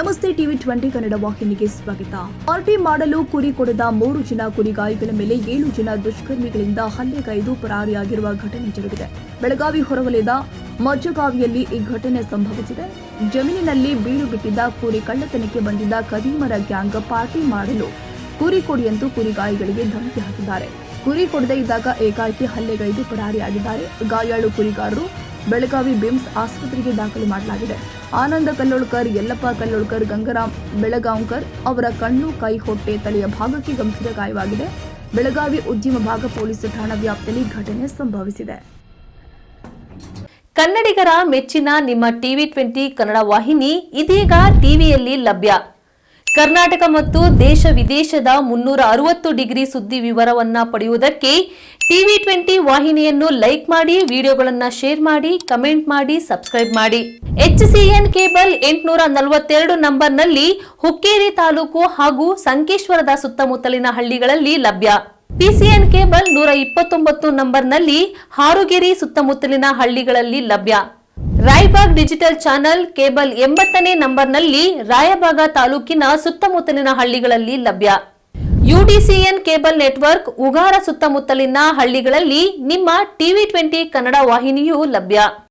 ನಮಸ್ತೆ ಟಿವಿ 20 ಕನ್ನಡ ವಾಹಿನಿಗೆ ಸ್ವಾಗತ. ಪಾರ್ಟಿ ಮಾಡಲು ಕುರಿ ಕೊಡದ 3 ಜನ ಕುರಿಗಾಯಿಗಳ ಮೇಲೆ 7 ಜನ ದುಷ್ಕರ್ಮಿಗಳಿಂದ ಹಲ್ಲೆಗೈದು ಪರಾರಿಯಾಗಿರುವ ಘಟನೆ ಜರುಗಿದೆ. ಬೆಳಗಾವಿ ಹೊರವಲಯದ ಮಜ್ಜಗಾವಿಯಲ್ಲಿ ಈ ಘಟನೆ ಸಂಭವಿಸಿದೆ. ಜಮೀನಿನಲ್ಲಿ ಬೀಡು ಬಿಟ್ಟಿದ್ದ ಕುರಿ ಕಳ್ಳತನಕ್ಕೆ ಬಂದಿದ್ದ ಕದೀಮರ ಗ್ಯಾಂಗ್ ಪಾರ್ಟಿ ಮಾಡಲು ಕುರಿ ಕೊಡಿಯಂತೂ ಕುರಿಗಾಯಿಗಳಿಗೆ ಧಮಕಿ ಹಾಕಿದ್ದಾರೆ. ಕುರಿ ಕೊಡದೇ ಇದ್ದಾಗ ಏಕಾಏಕಿ ಹಲ್ಲೆಗೈದು ಪರಾರಿಯಾಗಿದ್ದಾರೆ. ಗಾಯಾಳು ಕುರಿಗಾರರು ಬೆಳಗಾವಿ ಬಿಮ್ಸ್ ಆಸ್ಪತ್ರೆಗೆ ದಾಖಲು ಮಾಡಲಾಗಿದೆ. ಆನಂದ ಕಲ್ಲೋಳ್ಕರ್, ಯಲ್ಲಪ್ಪ ಕಲ್ಲೋಳ್ಕರ್, ಗಂಗರಾಮ್ ಬೆಳಗಾಂವ್ಕರ್ ಅವರ ಕಣ್ಣು, ಕೈ, ಹೊಟ್ಟೆ, ತಲೆಯ ಭಾಗಕ್ಕೆ ಗಂಭೀರ ಗಾಯವಾಗಿದೆ. ಬೆಳಗಾವಿ ಉದ್ಯಮ ಭಾಗ ಪೊಲೀಸ್ ಠಾಣಾ ವ್ಯಾಪ್ತಿಯಲ್ಲಿ ಘಟನೆ ಸಂಭವಿಸಿದೆ. ಕನ್ನಡಿಗರ ಮೆಚ್ಚಿನ ನಿಮ್ಮ ಟಿವಿ 20 ಕನ್ನಡ ವಾಹಿನಿ ಇದೀಗ ಟಿವಿಯಲ್ಲಿ ಲಭ್ಯ. ಕರ್ನಾಟಕ ಮತ್ತು ದೇಶ ವಿದೇಶದ 360 ಡಿಗ್ರಿ ಸುದ್ದಿ ವಿವರವನ್ನ ಪಡೆಯುವುದಕ್ಕೆ ಟಿವಿ 20 ವಾಹಿನಿಯನ್ನು ಲೈಕ್ ಮಾಡಿ, ವಿಡಿಯೋಗಳನ್ನು ಶೇರ್ ಮಾಡಿ, ಕಮೆಂಟ್ ಮಾಡಿ, ಸಬ್ಸ್ಕ್ರೈಬ್ ಮಾಡಿ. HCN ಕೇಬಲ್ 842 ನಂಬರ್ನಲ್ಲಿ ಹುಕ್ಕೇರಿ ತಾಲೂಕು ಹಾಗೂ ಸಂಕೇಶ್ವರದ ಸುತ್ತಮುತ್ತಲಿನ ಹಳ್ಳಿಗಳಲ್ಲಿ ಲಭ್ಯ. PCN ಕೇಬಲ್ 129 ನಂಬರ್ನಲ್ಲಿ ಹಾರುಗೆರೆ ಸುತ್ತಮುತ್ತಲಿನ ಹಳ್ಳಿಗಳಲ್ಲಿ ಲಭ್ಯ. ರಾಯಬಾಗ್ ಡಿಜಿಟಲ್ ಚಾನೆಲ್ ಕೇಬಲ್ 80ನೇ ನಂಬರ್ನಲ್ಲಿ ರಾಯಬಾಗ ತಾಲೂಕಿನ ಸುತ್ತಮುತ್ತಲಿನ ಹಳ್ಳಿಗಳಲ್ಲಿ ಲಭ್ಯ. UDCN ಕೇಬಲ್ ನೆಟ್ವರ್ಕ್ ಉಗಾರ ಸುತ್ತಮುತ್ತಲಿನ ಹಳ್ಳಿಗಳಲ್ಲಿ ನಿಮ್ಮ ಟಿವಿ 20 ಕನ್ನಡ ವಾಹಿನಿಯೂ ಲಭ್ಯ.